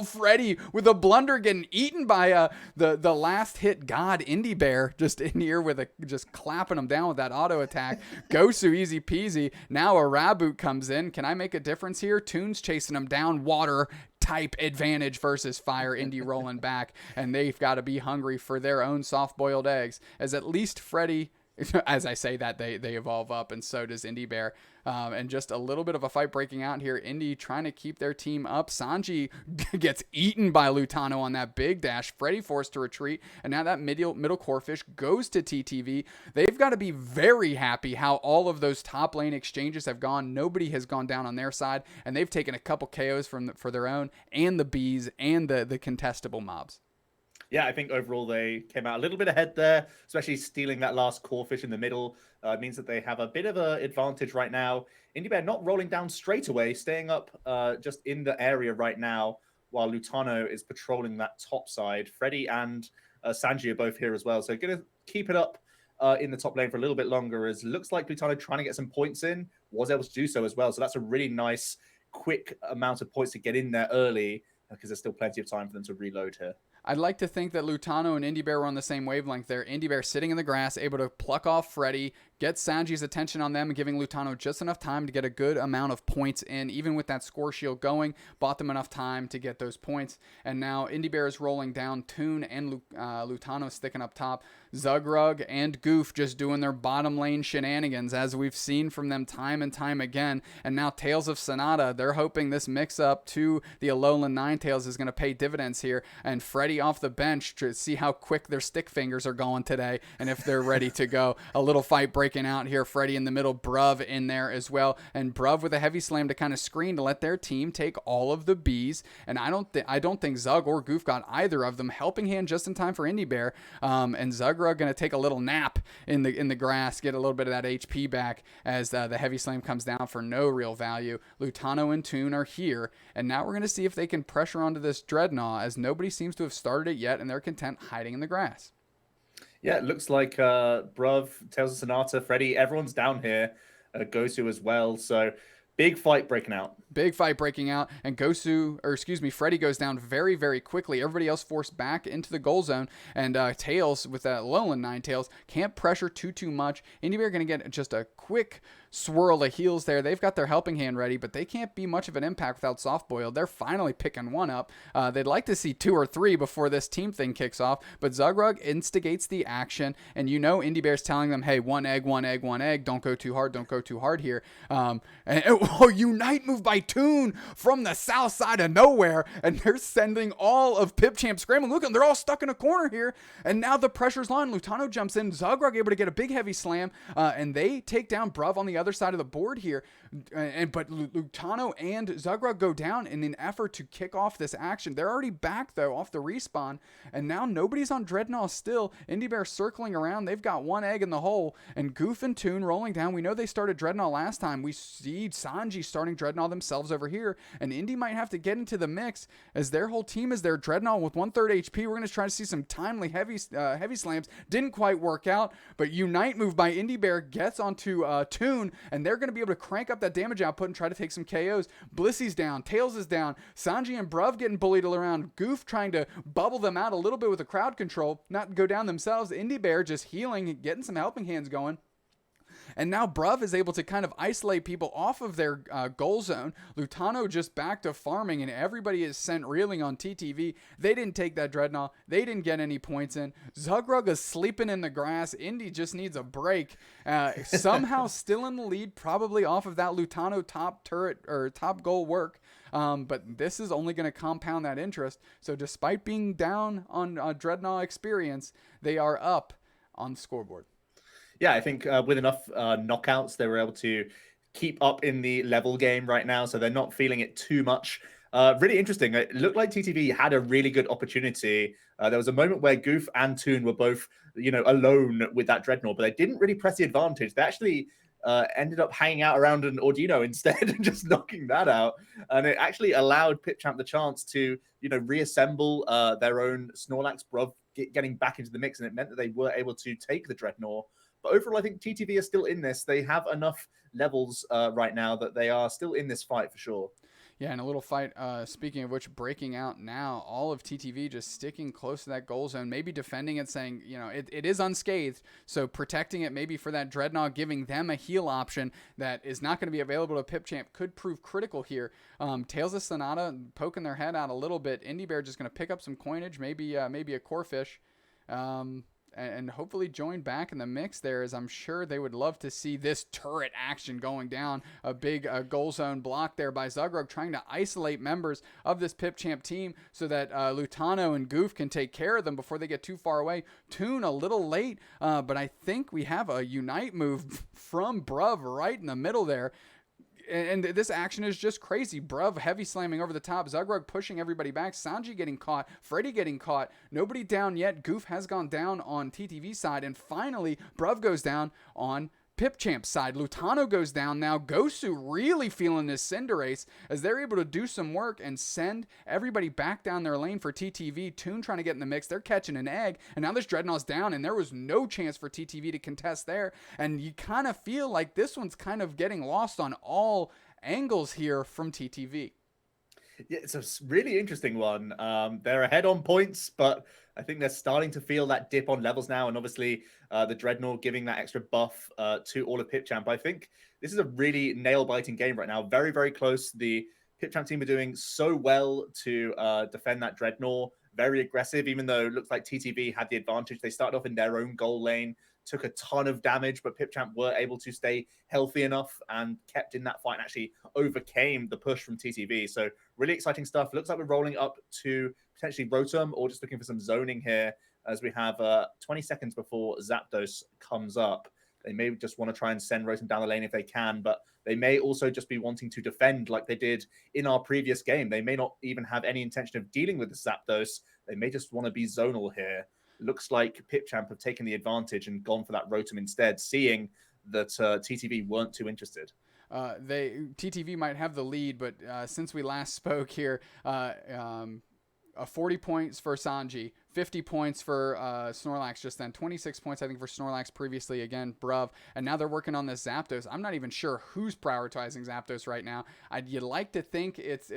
Freddy with a blunder getting eaten by the last hit god Indiebear, just in here with just clapping him down with that auto attack. Gosu easy peasy. Now a Raboot comes in. Can I make a difference here? Toon's chasing him down. Water type advantage versus fire. Indy rolling back, and they've got to be hungry for their own soft-boiled eggs, as at least Freddy As I say that, they evolve up, and so does Indiebear. And just a little bit of a fight breaking out here. Indy trying to keep their team up. Sanji gets eaten by Lutano on that big dash. Freddy forced to retreat, and now that middle Corphish goes to TTV. They've got to be very happy how all of those top lane exchanges have gone. Nobody has gone down on their side, and they've taken a couple KOs for their own, and the bees, and the contestable mobs. Yeah, I think overall they came out a little bit ahead there, especially stealing that last Corphish in the middle. Means that they have a bit of an advantage right now. Indiebear not rolling down straight away, staying up just in the area right now, while Lutano is patrolling that top side. Freddy and Sanji are both here as well, so going to keep it up in the top lane for a little bit longer, as looks like Lutano trying to get some points in, was able to do so as well. So that's a really nice, quick amount of points to get in there early, because there's still plenty of time for them to reload here. I'd like to think that Lutano and Indiebear were on the same wavelength there. Indiebear sitting in the grass, able to pluck off Freddy, get Sanji's attention on them, and giving Lutano just enough time to get a good amount of points in. Even with that score shield going, bought them enough time to get those points. And now Indiebear is rolling down. Toon and Lutano sticking up top. Zugrug and Goof just doing their bottom lane shenanigans, as we've seen from them time and time again. And now Tales of Sonata, they're hoping this mix-up to the Alolan Ninetales is going to pay dividends here. And Freddy off the bench to see how quick their stick fingers are going today, and if they're ready to go. A little fight breaking out here. Freddy in the middle, Bruv in there as well, and Bruv with a heavy slam to kind of screen to let their team take all of the bees. And I don't think Zug or Goof got either of them. Helping hand just in time for Indiebear, and Zugrug going to take a little nap in the grass, get a little bit of that HP back as the heavy slam comes down for no real value. Lutano and Toon are here, and now we're going to see if they can pressure onto this Dreadnought, as nobody seems to have started it yet, and they're content hiding in the grass. Yeah, it looks like Bruv, Tales of Sonata, Freddy, everyone's down here. Gosu as well. So big fight breaking out. Big fight breaking out, and Freddy goes down very, very quickly. Everybody else forced back into the goal zone, and Tails with that Alolan Ninetales can't pressure too much. Indiebear going to get just a quick swirl of heals there. They've got their helping hand ready, but they can't be much of an impact without Soft Boil. They're finally picking one up. They'd like to see 2 or 3 before this team thing kicks off, but Zugrug instigates the action, and Indiebear's telling them, hey, one egg, don't go too hard here. Unite move by Toon from the south side of nowhere, and they're sending all of Pip Champ scrambling. Look, they're all stuck in a corner here, and now the pressure's on. Lutano jumps in. Zugrug able to get a big heavy slam, and they take down Bruv on the other side of the board here. But Lutano and Zugrug go down in an effort to kick off this action. They're already back, though, off the respawn, and now nobody's on Dreadnought still. Indiebear circling around. They've got one egg in the hole, and Goof and Toon rolling down. We know they started Dreadnought last time. We see Sanji starting Dreadnought themselves over here, and Indy might have to get into the mix, as their whole team is their Dreadnought with 1/3 HP. We're going to try to see some timely heavy slams. Didn't quite work out, but Unite move by Indiebear gets onto Toon, and they're going to be able to crank up that damage output and try to take some KOs. Blissy's down, Tails is down, Sanji and Bruv getting bullied around, Goof trying to bubble them out a little bit with the crowd control, not go down themselves. Indiebear just healing, getting some helping hands going. And now Bruv is able to kind of isolate people off of their goal zone. Lutano just back to farming, and everybody is sent reeling on TTV. They didn't take that Dreadnought. They didn't get any points in. Zugrug is sleeping in the grass. Indy just needs a break. Somehow still in the lead, probably off of that Lutano top turret or top goal work. But this is only going to compound that interest. So despite being down on Dreadnought experience, they are up on the scoreboard. Yeah, I think with enough knockouts, they were able to keep up in the level game right now, so they're not feeling it too much. Really interesting. It looked like TTV had a really good opportunity. There was a moment where Goof and Toon were both, alone with that Dreadnought, but they didn't really press the advantage. They actually ended up hanging out around an Ordino instead and just knocking that out. And it actually allowed Pipchamp the chance to, reassemble their own Snorlax, Bruv getting back into the mix, and it meant that they were able to take the Dreadnought. But overall, I think TTV are still in this. They have enough levels right now that they are still in this fight for sure. Yeah, and a little fight, speaking of which, breaking out now. All of TTV just sticking close to that goal zone, maybe defending it, saying, it is unscathed, so protecting it maybe for that Dreadnought, giving them a heal option that is not going to be available to Pipchamp could prove critical here. Tales of Sonata poking their head out a little bit. Indiebear just going to pick up some coinage, maybe a Corphish. and hopefully join back in the mix there, as I'm sure they would love to see this turret action going down. A big goal zone block there by Zugrug, trying to isolate members of this Pipchamp team so that Lutano and Goof can take care of them before they get too far away. Toon a little late, but I think we have a Unite move from Bruv right in the middle there. And this action is just crazy. Bruv heavy slamming over the top. Zugrug pushing everybody back. Sanji getting caught. Freddy getting caught. Nobody down yet. Goof has gone down on TTV side. And finally, Bruv goes down on Pipchamp's side. Lutano goes down now. Gosu really feeling this Cinderace as they're able to do some work and send everybody back down their lane for TTV. Toon trying to get in the mix. They're catching an egg. And now this Dreadnought's down, and there was no chance for TTV to contest there. And you kind of feel like this one's kind of getting lost on all angles here from TTV. Yeah, it's a really interesting one. They're ahead on points, but I think they're starting to feel that dip on levels now. And obviously, the Dreadnought giving that extra buff to all of Pipchamp. I think this is a really nail-biting game right now. Very, very close. The Pipchamp team are doing so well to defend that Dreadnought. Very aggressive, even though it looks like TTV had the advantage. They started off in their own goal lane, took a ton of damage, but Pipchamp were able to stay healthy enough and kept in that fight and actually overcame the push from TTV. So really exciting stuff. Looks like we're rolling up to potentially Rotom, or just looking for some zoning here, as we have 20 seconds before Zapdos comes up. They may just want to try and send Rotom down the lane if they can, but they may also just be wanting to defend like they did in our previous game. They may not even have any intention of dealing with the Zapdos. They may just want to be zonal here. Looks like Pipchamp have taken the advantage and gone for that Rotom instead, seeing that TTV weren't too interested. TTV might have the lead, but since we last spoke here, 40 points for Sanji, 50 points for Snorlax just then, 26 points I think for Snorlax previously, again Bruv, and now they're working on this Zapdos. I'm not even sure who's prioritizing Zapdos right now. You'd like to think it's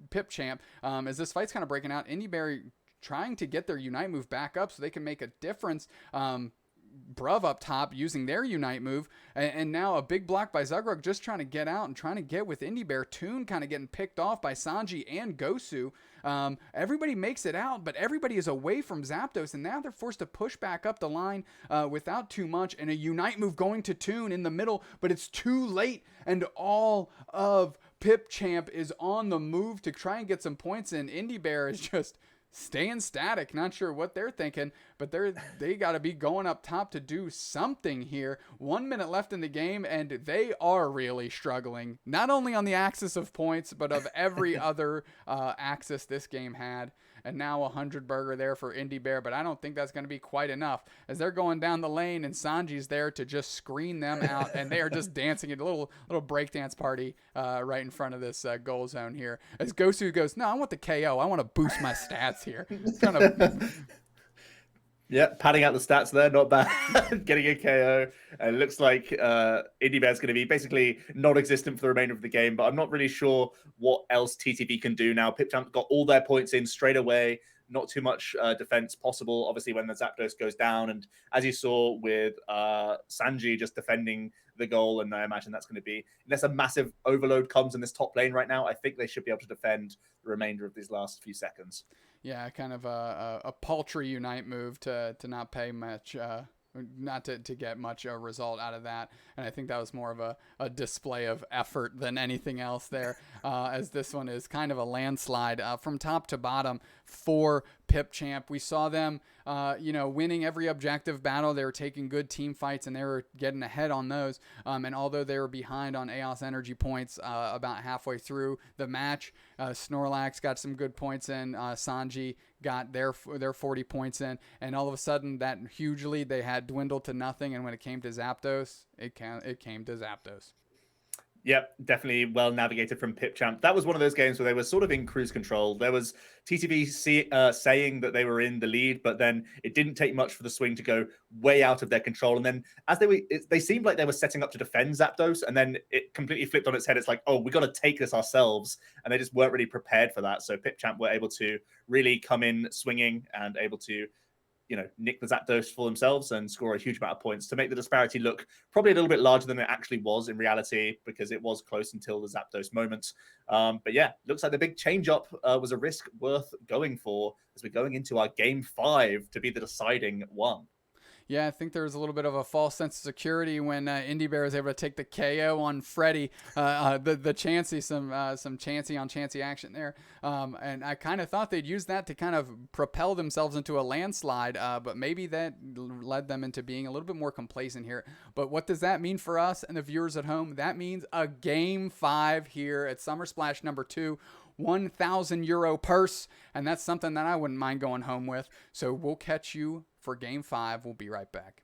Pipchamp, as this fight's kind of breaking out. Indiebear trying to get their Unite move back up so they can make a difference. Bruv up top using their Unite move, and now a big block by Zugrug just trying to get out and trying to get with Indiebear. Toon kind of getting picked off by Sanji and Gosu. Everybody makes it out, but everybody is away from Zapdos, and now they're forced to push back up the line without too much, and a Unite move going to Toon in the middle, but it's too late, and all of Pipchamp is on the move to try and get some points in. Indiebear is just staying static, not sure what they're thinking, but they got to be going up top to do something here. 1 minute left in the game, and they are really struggling, not only on the axis of points, but of every other axis this game had. And now 100 burger there for Indiebear, but I don't think that's going to be quite enough, as they're going down the lane and Sanji's there to just screen them out, and they are just dancing at a little breakdance party right in front of this goal zone here. As Gosu goes, no, I want the KO. I want to boost my stats here. It's kind of... Yeah, padding out the stats there, not bad. Getting a KO. It looks like Indiebear's going to be basically non-existent for the remainder of the game, but I'm not really sure what else TTV can do now. Pipchamp got all their points in straight away. Not too much defense possible, obviously, when the Zapdos goes down. And as you saw with Sanji just defending the goal, and I imagine that's going to be, unless a massive overload comes in this top lane right now, I think they should be able to defend the remainder of these last few seconds. Yeah, kind of a paltry Unite move to not pay much, not to get much result out of that. And I think that was more of a display of effort than anything else there, as this one is kind of a landslide from top to bottom for Pipchamp. We saw them, winning every objective battle. They were taking good team fights, and they were getting ahead on those. And although they were behind on EOS energy points about halfway through the match, Snorlax got some good points in. Sanji got their 40 points in, and all of a sudden that huge lead they had dwindled to nothing. And when it came to Zapdos, it came to Zapdos. Yep, definitely well navigated from Pipchamp. That was one of those games where they were sort of in cruise control. There was TTV saying that they were in the lead, but then it didn't take much for the swing to go way out of their control. And then as they seemed like they were setting up to defend Zapdos, and then it completely flipped on its head. It's like, oh, we got to take this ourselves. And they just weren't really prepared for that. So Pipchamp were able to really come in swinging and able to nick the Zapdos for themselves and score a huge amount of points to make the disparity look probably a little bit larger than it actually was in reality, because it was close until the Zapdos moment. But yeah, looks like the big change-up was a risk worth going for as we're going into our Game 5 to be the deciding one. Yeah, I think there was a little bit of a false sense of security when Indiebear was able to take the KO on Freddy, the Chansey, some Chansey on Chansey action there. And I kind of thought they'd use that to kind of propel themselves into a landslide, but maybe that led them into being a little bit more complacent here. But what does that mean for us and the viewers at home? That means a Game 5 here at Summersplash number 2. €1,000 purse, and that's something that I wouldn't mind going home with. So we'll catch you for Game 5. We'll be right back.